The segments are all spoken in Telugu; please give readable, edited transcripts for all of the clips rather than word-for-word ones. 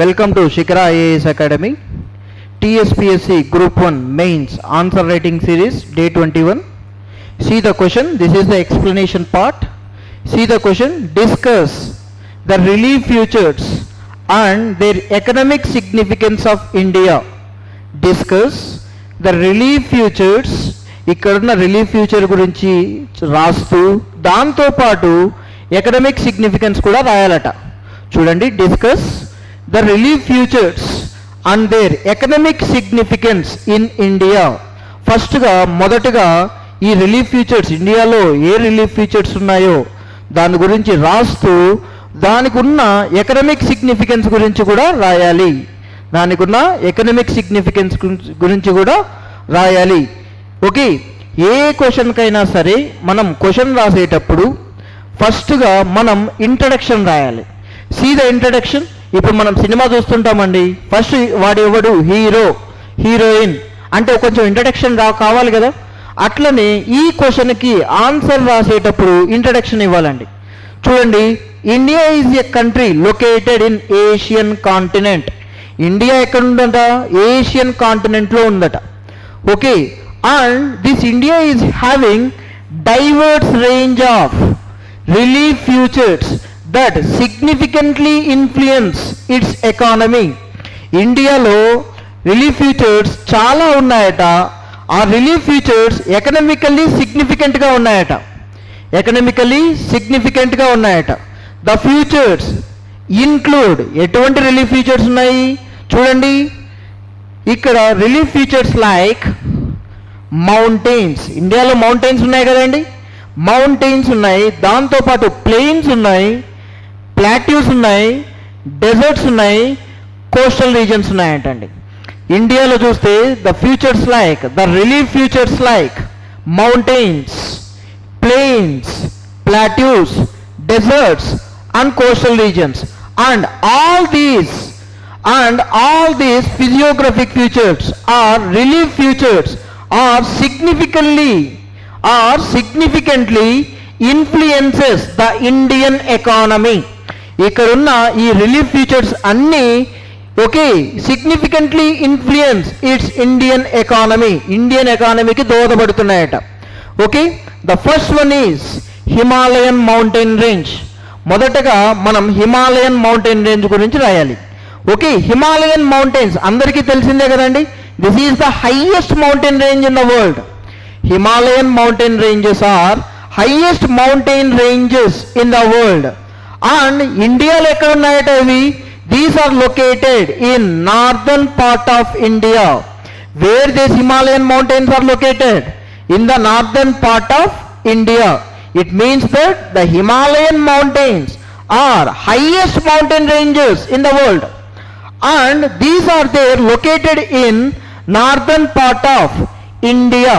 Welcome to Shikara IAS Academy. TSPSC Group 1 Mains Answer Writing Series Day 21. See the question. This is the explanation part. See the question. Discuss the relief futures and their economic significance of India. Discuss the relief futures. ఇక్కడున్న రిలీఫ్ ఫ్యూచర్ గురించి రాస్తూ దాంతోపాటు ఎకనామిక్ సిగ్నిఫికెన్స్ కూడా రాయాలట. చూడండి, discuss the relief futures and their economic significance in India. మొదటగా ఈ రిలీఫ్ ఫ్యూచర్స్, ఇండియాలో ఏ రిలీఫ్ ఫ్యూచర్స్ ఉన్నాయో దాని గురించి రాస్తూ దానికి ఉన్న ఎకనామిక్ సిగ్నిఫికెన్స్ గురించి కూడా రాయాలి. గురించి కూడా రాయాలి. ఓకే, ఏ క్వశ్చన్కైనా సరే మనం క్వశ్చన్ రాసేటప్పుడు ఫస్ట్గా మనం ఇంట్రడక్షన్ రాయాలి. See the introduction. ఇప్పుడు మనం సినిమా చూస్తుంటామండి, ఫస్ట్ వాడెవడు, హీరో హీరోయిన్ అంటే కొంచెం ఇంట్రడక్షన్ కావాలి కదా. అట్లనే ఈ క్వశ్చన్కి ఆన్సర్ రాసేటప్పుడు ఇంట్రడక్షన్ ఇవ్వాలండి. చూడండి, India is a country located in Asian continent. India ఎక్కడ ఉందట? ఏషియన్ కాంటినెంట్లో ఉందట. Okay, and this India is having diverse range of relief futures that significantly influence its economy. ఇండియాలో రిలీఫ్ ఫ్యూచర్స్ చాలా ఉన్నాయట. ఆ రిలీఫ్ ఫ్యూచర్స్ ఎకనామికల్లీ సిగ్నిఫికెంట్గా ఉన్నాయట. ద ఫ్యూచర్స్ ఇన్క్లూడ్, ఎటువంటి రిలీఫ్ ఫ్యూచర్స్ ఉన్నాయి చూడండి ఇక్కడ. రిలీఫ్ ఫ్యూచర్స్ లైక్ మౌంటైన్స్, ఇండియాలో మౌంటైన్స్ ఉన్నాయి కదండి, మౌంటైన్స్ ఉన్నాయి, దాంతోపాటు ప్లెయిన్స్ ఉన్నాయి, ప్లాట్యూస్ ఉన్నాయి, డెజర్ట్స్ ఉన్నాయి, కోస్టల్ రీజన్స్ ఉన్నాయంటండి. ఇండియాలో చూస్తే the relief futures like mountains, plains, plateaus, deserts and coastal regions and all these physiographic features are relief features are significantly influences the Indian economy. ఇక్కడున్న ఈ రిలీఫ్ ఫీచర్స్ అన్నీ okay significantly influence its Indian ఎకానమీకి దోహదపడుతున్నాయట. Okay, the first one is Himalayan mountain range. మొదటగా మనం హిమాలయన్ మౌంటైన్ రేంజ్ గురించి రాయాలి. ఓకే, హిమాలయన్ మౌంటైన్స్ అందరికీ తెలిసిందే కదండి. This is the highest mountain range in the world. Himalayan mountain ranges are highest mountain ranges in the world. And India lo ekkada unnayata ivi? These are located in northern part of India. Where these Himalayan mountains are located? In the northern part of India. It means that the Himalayan mountains are highest mountain ranges in the world. And these are there located in northern part of India.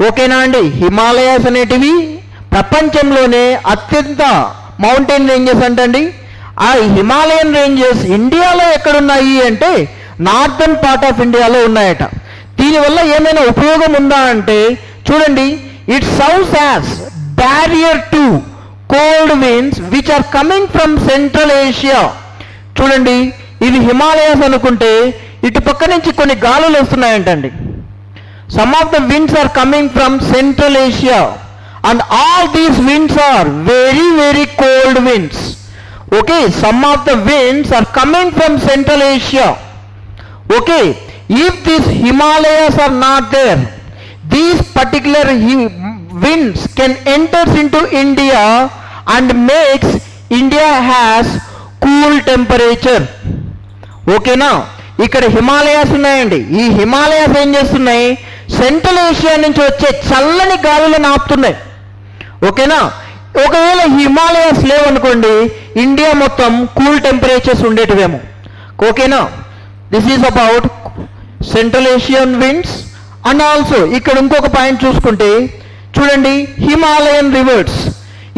ఓకేనా అండి, హిమాలయాస్ అనేటివి ప్రపంచంలోనే అత్యంత మౌంటైన్ రేంజెస్ అంటండి. ఆ హిమాలయన్ రేంజెస్ ఇండియాలో ఎక్కడున్నాయి అంటే నార్థన్ పార్ట్ ఆఫ్ ఇండియాలో ఉన్నాయట. దీనివల్ల ఏమైనా ఉపయోగం ఉందా అంటే చూడండి, it serves as barrier to cold winds which are coming from central Asia. చూడండి, ఇవి హిమాలయాస్ అనుకుంటే ఇటు పక్క నుంచి కొన్ని గాలులు వస్తున్నాయంటండి. Some of the winds are coming from central Asia and all these winds are very very cold winds. Okay, some of the winds are coming from central Asia. Okay, if these Himalayas are not there, these particular winds can enters into India and makes India has cool temperature. ఓకేనా, ఇక్కడ హిమాలయాస్ ఉన్నాయండి. ఈ హిమాలయాస్ ఏం చేస్తున్నాయి? సెంట్రల్ ఏషియా నుంచి వచ్చే చల్లని గాలులను ఆపుతున్నాయి. ఓకేనా, ఒకవేళ హిమాలయాస్ లేవనుకోండి ఇండియా మొత్తం కూల్ టెంపరేచర్స్ ఉండేటివేమో. ఓకేనా, this is about central Asian winds. And also ఇక్కడ ఇంకొక పాయింట్ చూసుకుంటే చూడండి, హిమాలయన్ రివర్స్.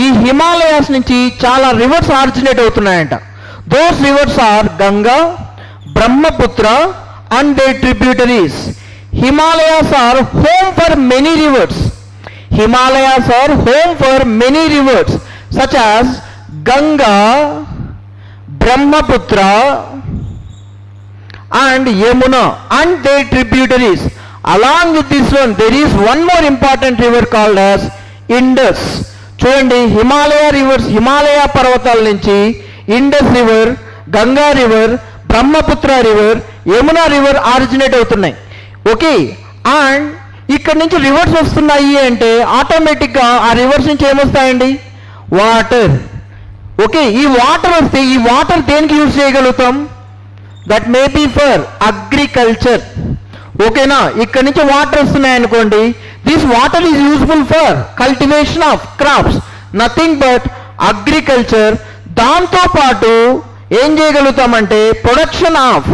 ఈ హిమాలయాస్ నుంచి చాలా రివర్స్ ఆరిజినేట్ అవుతున్నాయంట. Those rivers are Ganga, Brahmaputra and their tributaries. Himalayas are home for many rivers such as Ganga, Brahmaputra, and Yamuna and their tributaries. Along with this one, there is one more important river called as Indus. చూడండి, హిమాలయ రివర్స్, హిమాలయ పర్వతాల నుంచి Indus river, Ganga river, Brahmaputra river, Yamuna river originate అవుతున్నాయి. ఓకే, అండ్ ఇక్కడ నుంచి రివర్స్ వస్తున్నాయి అంటే ఆటోమేటిక్గా ఆ రివర్స్ నుంచి ఏమొస్తాయండి? వాటర్. ఓకే, ఈ వాటర్ వస్తే ఈ వాటర్ దేనికి యూజ్ చేయగలుగుతాం? That may be for agriculture. ఓకేనా, ఇక్కడ నుంచి వాటర్ వస్తున్నాయి అనుకోండి, this water is useful for cultivation of crops, nothing but agriculture. దాంతో పాటు ఏం చేయగలుగుతామంటే production of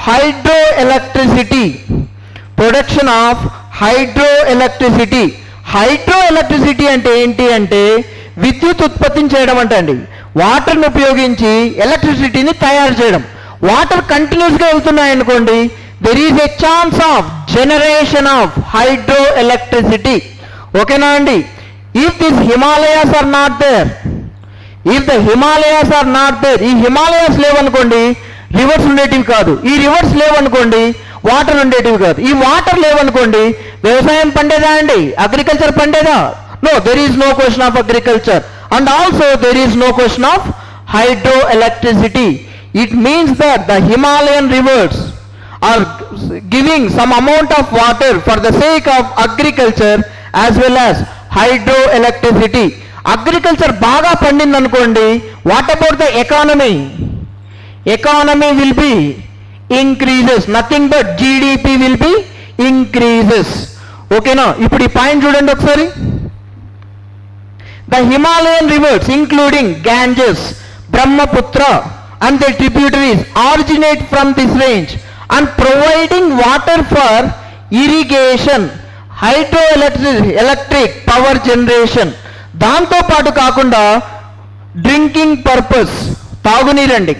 hydro electricity. Production of hydro electricity. Hydro electricity అంటే ఏంటి అంటే విద్యుత్ ఉత్పత్తిని చేయడం అంటే అండి, వాటర్ని ఉపయోగించి ఎలక్ట్రిసిటీని తయారు చేయడం. వాటర్ కంటిన్యూస్గా వెళ్తున్నాయి అనుకోండి, there is a chance of generation of hydro electricity. ఓకేనా అండి? If this Himalayas are not there, if the Himalayas are not there, ఈ హిమాలయాస్ లేవనుకోండి రివర్స్ ఉండేటివి కాదు, ఈ రివర్స్ లేవనుకోండి వాటర్ ఉండేటివి కాదు, ఈ వాటర్ లేవనుకోండి వ్యవసాయం పండేదా అండి? అగ్రికల్చర్ పండేదా? No, there is no question of agriculture and also there is no question of hydro electricity. It means that the Himalayan rivers are giving some amount of water for the sake of agriculture as well as hydroelectricity. Agriculture బాగా పండింది అనుకోండి, what about the economy? Economy will be increases, nothing but GDP will be increases. ఓకేనా? ఇప్పుడు ఈ పాయింట్ చూడండి ఒకసారి. The Himalayan reverse including Ganges, Brahmaputra and their tributaries originate from this range and providing water for irrigation, hydroelectric power generation. దాంతో పాటు కాకుండా డ్రింకింగ్ పర్పస్, తాగునీరండి.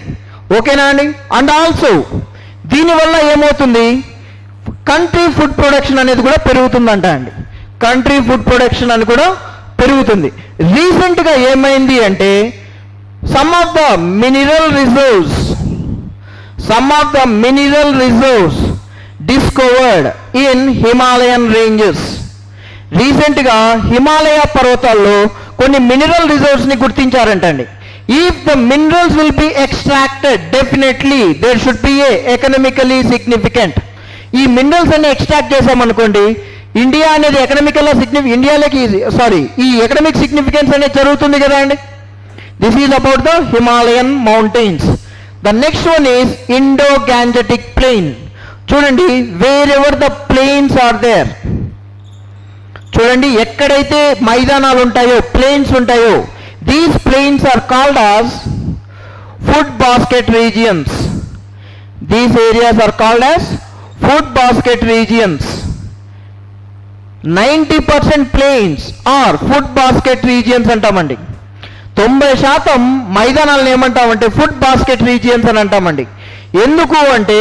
ఓకేనా అండి? అండ్ ఆల్సో దీనివల్ల ఏమవుతుంది? కంట్రీ ఫుడ్ ప్రొడక్షన్ అనేది కూడా పెరుగుతుందంట అండి. కంట్రీ ఫుడ్ ప్రొడక్షన్ అని కూడా పెరుగుతుంది. రీసెంట్గా ఏమైంది అంటే some of the mineral reserves discovered in Himalayan ranges. రీసెంట్గా హిమాలయ పర్వతాల్లో కొన్ని మినరల్ రిజర్వ్స్ని గుర్తించారంటండి. If the minerals will be extracted, definitely there should be a economically significant. ఈ మినరల్స్ అన్ని ఎక్స్ట్రాక్ట్ చేసామనుకోండి, ఇండియా అనేది ఇండియాలోకి ఈ ఎకనామిక్ సిగ్నిఫికెన్స్ అనేది జరుగుతుంది కదా అండి. This is about the Himalayan mountains. The next one is Indo-Gangetic plain. చూడండి, wherever the plains are there, చూడండి ఎక్కడైతే మైదానాలు ఉంటాయో, ప్లేన్స్ ఉంటాయో, these plains are called as food basket regions. These areas are called as food basket regions. 90% plains are food basket regions అంటామండి. 90% మైదానాలను ఏమంటామంటే ఫుడ్ బాస్కెట్ రీజియన్స్ అని అంటామండి. ఎందుకు అంటే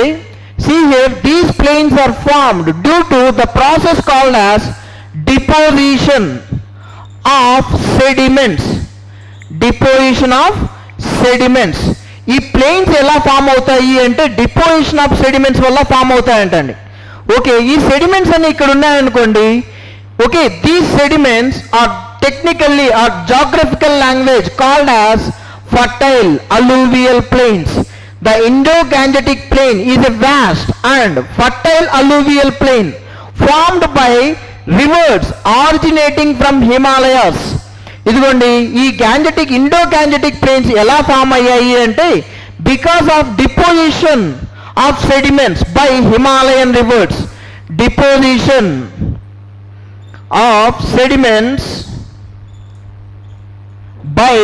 see here, these plains are formed due to the process called as deposition of sediments. Deposition of sediments. ఈ ప్లేన్స్ ఎలా ఫామ్ అవుతాయి అంటే డిపోజిషన్ ఆఫ్ సెడిమెంట్స్ వల్ల ఫామ్ అవుతాయంటండి. ఓకే, ఈ సెడిమెంట్స్ అన్ని ఇక్కడ ఉన్నాయనుకోండి. Okay, these sediments are technically or geographical language called as fertile alluvial plains. The Indo-Gangetic plain is a vast and fertile alluvial plain formed by rivers originating from Himalayas. ఇదిగోండి, ఈ ఇండో-గ్యాంజెటిక్ ప్లేన్స్ ఎలా ఫామ్ అయ్యాయి అంటే because of deposition of sediments by Himalayan reverse. Deposition of sediments by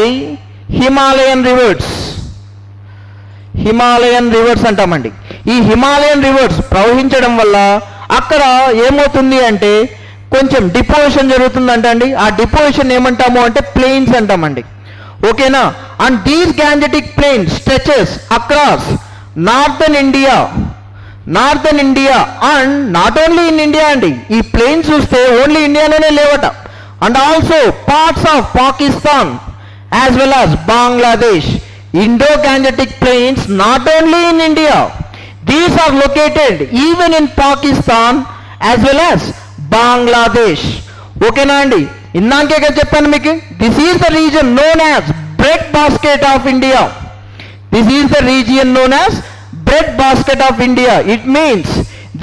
Himalayan reverse అంటామండి. ఈ హిమాలయన్ రివర్స్ ప్రవహించడం వల్ల అక్కడ ఏమవుతుంది అంటే కొంచెం డిపోజిషన్ జరుగుతుందంటండి. ఆ డిపోజిషన్ ఏమంటాము అంటే ప్లేన్స్ అంటామండి. ఓకేనా? And these Gangetic plains stretches across northern India and not only in India అండి. ఈ ప్లేన్స్ చూస్తే ఓన్లీ ఇండియాలోనే లేవట. And also parts of Pakistan as well as Bangladesh. Indo-Gangetic plains not only in India, These are located even in Pakistan as well as Bangladesh. ఓకేనా అండి, ఇందాకే కదా చెప్పాను మీకు, this is the reason known as bread basket of India. This is the region known as bread basket of India. It means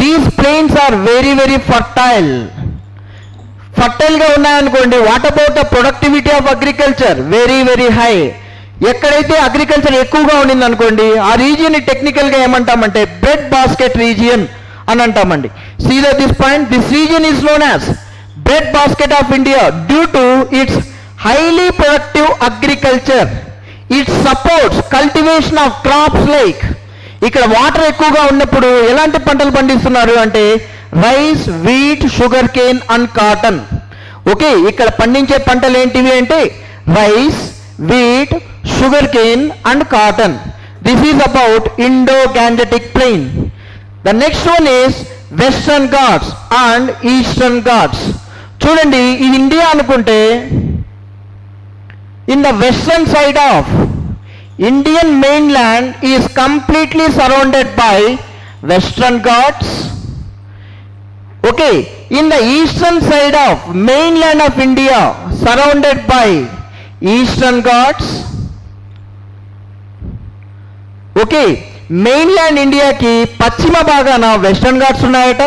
these plains are very very fertile. ఫర్టైల్గా ఉన్నాయనుకోండి, what about the productivity of agriculture? Very very high. ఎక్కడైతే అగ్రికల్చర్ ఎక్కువగా ఉండింది అనుకోండి, ఆ రీజియన్ టెక్నికల్గా ఏమంటామంటే బ్రెడ్ బాస్కెట్ రీజియన్ అని అంటామండి. See that this point, this region is known as bread basket of India due to its highly productive agriculture. It supports cultivation of crops like, ఇక్కడ వాటర్ ఎక్కువగా ఉన్నప్పుడు ఎలాంటి పంటలు పండిస్తున్నారు అంటే rice, wheat, sugar cane and cotton. Okay, ఇక్కడ పండించే పంటలు ఏంటివి అంటే rice, wheat, sugar cane and cotton. This is about Indo-Gangetic plain. The next one is Western Ghats and Eastern Ghats. చూడండి, ఈ ఇండియా అనుకుంటే in the western side of Indian mainland is completely surrounded by western Ghats. Okay, in the eastern side of mainland of India surrounded by eastern Ghats. Okay, mainland ఇండియాకి పశ్చిమ భాగాన వెస్టర్న్ ఘాట్స్ ఉన్నాయట.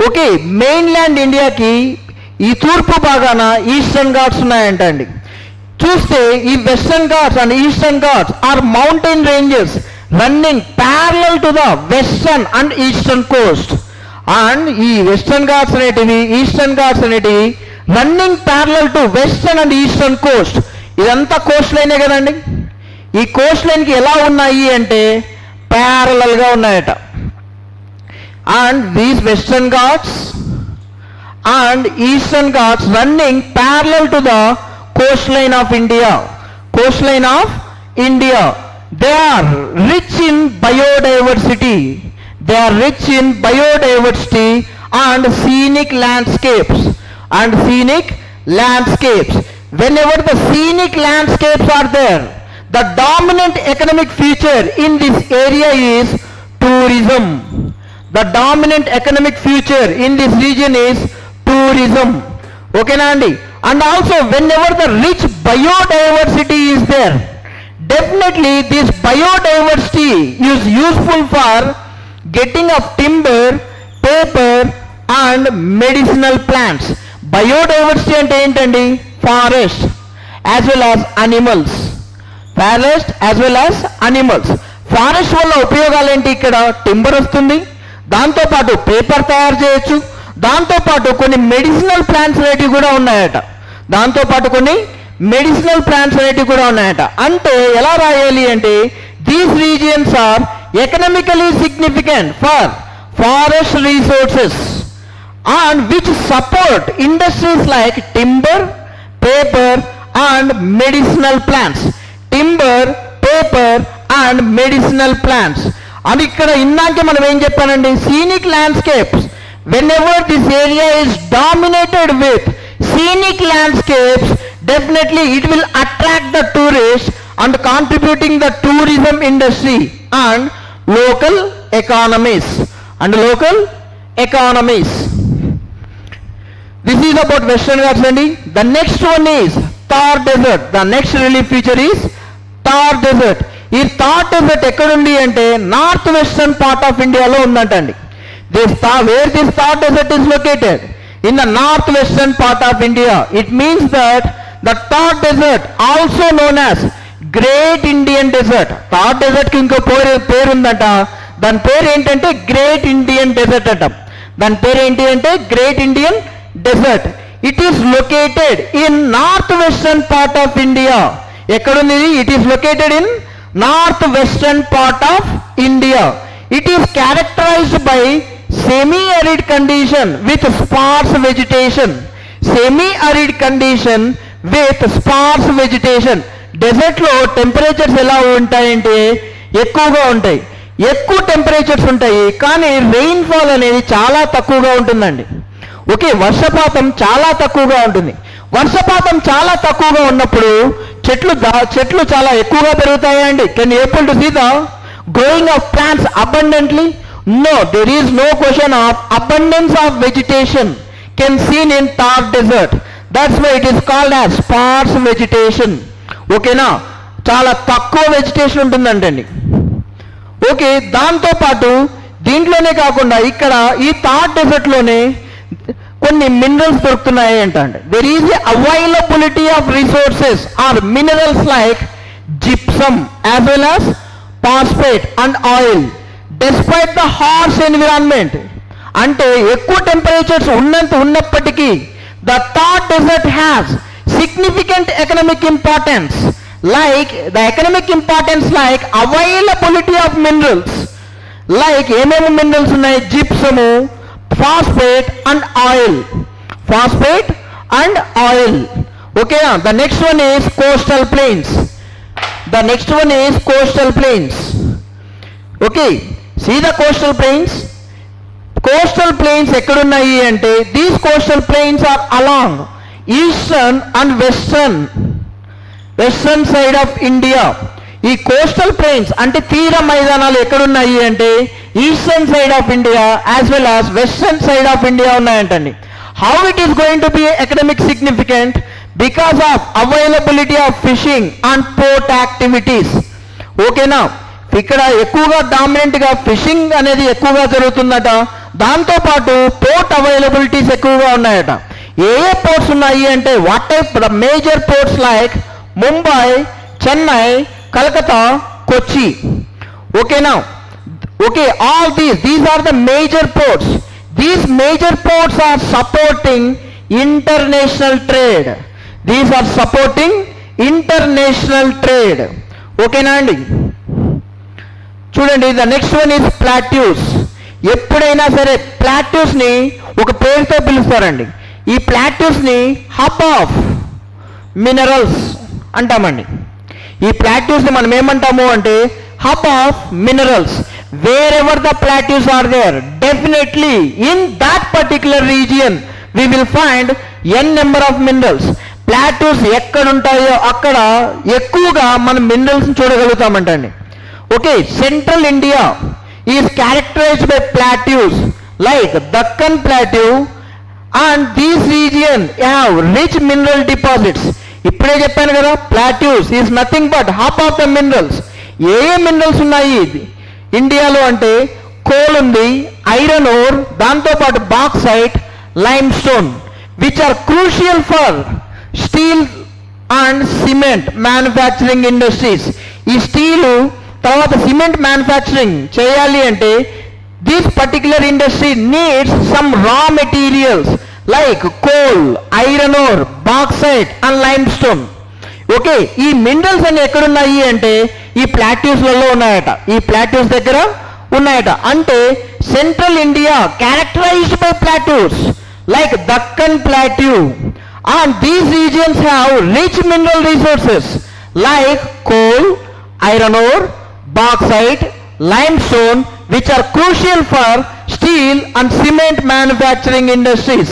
ఓకే, మెయిన్ల్యాండ్ ఇండియాకి ఈ తూర్పు భాగాన ఈస్టర్న్ ఘాట్స్ ఉన్నాయంట అండి. చూస్తే ఈ Western Ghats and Eastern Ghats are mountain ranges running parallel to the western and eastern coast. And ఈ వెస్టర్న్ ఘాట్స్ అనేటివి, ఈస్టర్న్ ఘాట్స్ అనేటివి running parallel to western and eastern coast. ఇదంతా కోస్ట్ లైనే కదండి. ఈ కోస్ట్ లైన్కి ఎలా ఉన్నాయి అంటే ప్యారలల్గా ఉన్నాయట. And these Western Ghats and eastern ghats running parallel to the coastline of India. Coastline of India. They are rich in biodiversity. They are rich in biodiversity and scenic landscapes. And scenic landscapes. Whenever the scenic landscapes are there, the dominant economic feature in this area is tourism. The dominant economic feature in this region is tourism. Okay na andi? And also whenever the rich biodiversity is there, definitely this biodiversity is useful for getting of timber, paper and medicinal plants. Biodiversity ante entandi? Forest as well as animals. Forest as well as animals. Forest వల్ల ఉపయోగాలు ఏంటి? ఇక్కడ టింబర్ వస్తుంది, దాంతోపాటు పేపర్ తయారు చేయొచ్చు, దాంతోపాటు కొన్ని మెడిసినల్ ప్లాంట్స్ అనేటివి కూడా ఉన్నాయట. అంటే ఎలా రాయాలి అంటే these regions are economically significant for forest resources and which support industries like timber, paper and medicinal plants. Timber, paper and medicinal plants. అది ఇక్కడ ఇందాకే మనం ఏం చెప్పానండి, scenic landscapes. Whenever this area is dominated with scenic landscapes, definitely it will attract the tourists and contributing the tourism industry and local economies. This is about Western Ghats andi. The next one is Thar Desert. The next relief feature is Thar Desert. ఈ Thar Desert ekkadundi ante north western part of India lo undantandi. Where this Thar Desert is located? In the northwestern part of India. It means that the Thar Desert, also known as Great Indian Desert. Thar Desert ki inko పేరు ఉందట. దాని పేరు ఏంటంటే Great Indian Desert అట. దాని పేరు ఏంటి అంటే Great Indian Desert. It is located in northwestern part of India. ఎక్కడుంది? It is located in northwestern part of India. It is characterized by semi-arid condition with sparse vegetation. Semi-arid condition with sparse vegetation. Desert లో టెంపరేచర్స్ ఎలా ఉంటాయంటే ఎక్కువగా ఉంటాయి, ఎక్కువ టెంపరేచర్స్ ఉంటాయి, కానీ రెయిన్ఫాల్ అనేది చాలా తక్కువగా ఉంటుందండి. ఓకే, వర్షపాతం చాలా తక్కువగా ఉంటుంది. వర్షపాతం చాలా తక్కువగా ఉన్నప్పుడు చెట్లు చాలా ఎక్కువగా పెరుగుతాయండి. Can you able to see the growing of plants abundantly? No, there is no question of abundance of vegetation can seen in Thar desert. That's why it is called as sparse vegetation. ఓకేనా, చాలా తక్కువ వెజిటేషన్ ఉంటుందంటండి. ఓకే, దాంతోపాటు దీంట్లోనే కాకుండా ఇక్కడ ఈ థార్ డెజర్ట్లోనే కొన్ని మినరల్స్ దొరుకుతున్నాయి అంటండి. There is a availability of resources or minerals like gypsum as well as phosphate and oil despite the harsh environment. అంటే ఎక్కువ టెంపరేచర్స్ ఉన్నప్పటికీ the Thar desert has significant economic importance like the economic importance like availability of minerals like ఏమేమి మినరల్స్ ఉన్నాయి? Gypsum, phosphate and oil. Phosphate and oil. Okay, the next one is coastal plains. The next one is coastal plains. Okay, see the coastal plains. Coastal plains ఎక్కడున్నాయి అంటే these coastal plains are along eastern and western side of India. ఈ కోస్టల్ ప్లెయిన్స్ అంటే తీర మైదానాలు ఎక్కడున్నాయి అంటే eastern side of India as well as western side of India ఉన్నాయంటండి. How it is going to be economic significant? Because of availability of fishing and port activities. ఓకేనా, ఇక్కడ ఎక్కువగా డామినెంట్గా ఫిషింగ్ అనేది ఎక్కువగా జరుగుతుందట. దాంతోపాటు పోర్ట్ అవైలబిలిటీస్ ఎక్కువగా ఉన్నాయట. ఏ ఏ పోర్ట్స్ ఉన్నాయి అంటే what type the major ports like Mumbai, Chennai, Calcutta, Kochi. ఓకేనా, okay, all these are the major ports. These major ports are supporting international trade. These are supporting international trade. ఓకేనా అండి, చూడండి. The next one is plateaus. ఎప్పుడైనా సరే ప్లాట్యూస్ని ఒక పేరుతో పిలుస్తారండి. ఈ ప్లాట్యూస్ని హబ్ ఆఫ్ మినరల్స్ అంటామండి. ఈ ప్లాట్యూస్ని మనం ఏమంటాము అంటే hub of minerals. Wherever the plateaus are there, definitely in that particular region we will find an number of minerals. Plateaus ఎక్కడుంటాయో అక్కడ ఎక్కువగా మనం మినరల్స్ని చూడగలుగుతామంటండి. Okay, central India is characterized by plateaus like Deccan plateau and these region have rich mineral deposits. ఇప్పుడే చెప్పాను కదా, plateaus is nothing but hub of the minerals. ఏ ఏ మినరల్స్ ఉన్నాయి ఇండియాలో అంటే కోల్ ఉంది, ఐరన్ ఓర్, దాంతోపాటు bauxite, limestone, which are crucial for steel and cement manufacturing industries. ఈ స్టీలు తర్వాత సిమెంట్ మ్యానుఫ్యాక్చరింగ్ చేయాలి అంటే this particular industry needs some raw materials like coal, iron ore, bauxite and limestone. Okay, ఈ మినరల్స్ అన్ని ఎక్కడున్నాయి అంటే ఈ ప్లాట్యూస్లలో ఉన్నాయట. ఈ ప్లాట్యూస్ దగ్గర ఉన్నాయట. అంటే central India characterised by plateaus like Deccan plateau and these regions have rich mineral resources like coal, iron or, bauxite, limestone, which are crucial for steel and cement manufacturing industries.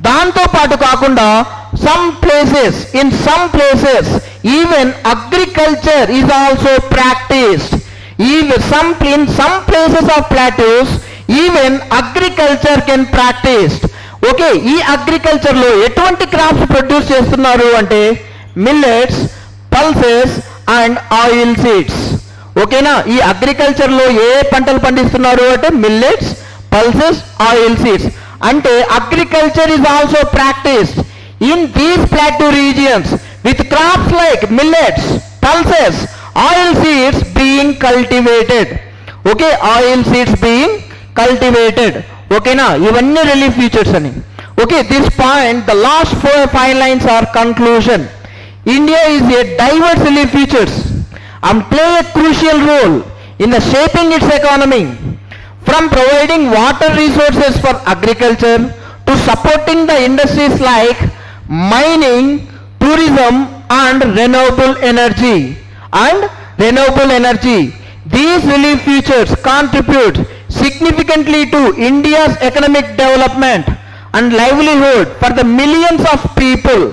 దాంతో పాటు కాకుండా in some places even agriculture is also practiced. In some places of plateaus even agriculture can practiced. Okay, ఈ అగ్రికల్చర్ లో ఎటువంటి క్రాప్స్ ప్రొడ్యూస్ చేస్తున్నారు అంటే millets, pulses and oil seeds. ఓకేనా, ఈ అగ్రికల్చర్ లో ఏ పంటలు పండిస్తున్నారు అంటే మిల్లెట్స్, పల్సెస్, ఆయిల్ సీడ్స్. అంటే agriculture is also practiced in these plateau regions with crops like millets, pulses, oil seeds being cultivated. Okay, oil seeds being cultivated. ఓకేనా, ఇవన్నీ రిలీఫ్ ఫీచర్స్ అని. Okay, this point the last 4-5 lines are conclusion. India is a diverse relief features and play a crucial role in the shaping its economy, from providing water resources for agriculture to supporting the industries like mining, tourism and renewable energy. These relief features contribute significantly to India's economic development and livelihood for the millions of people.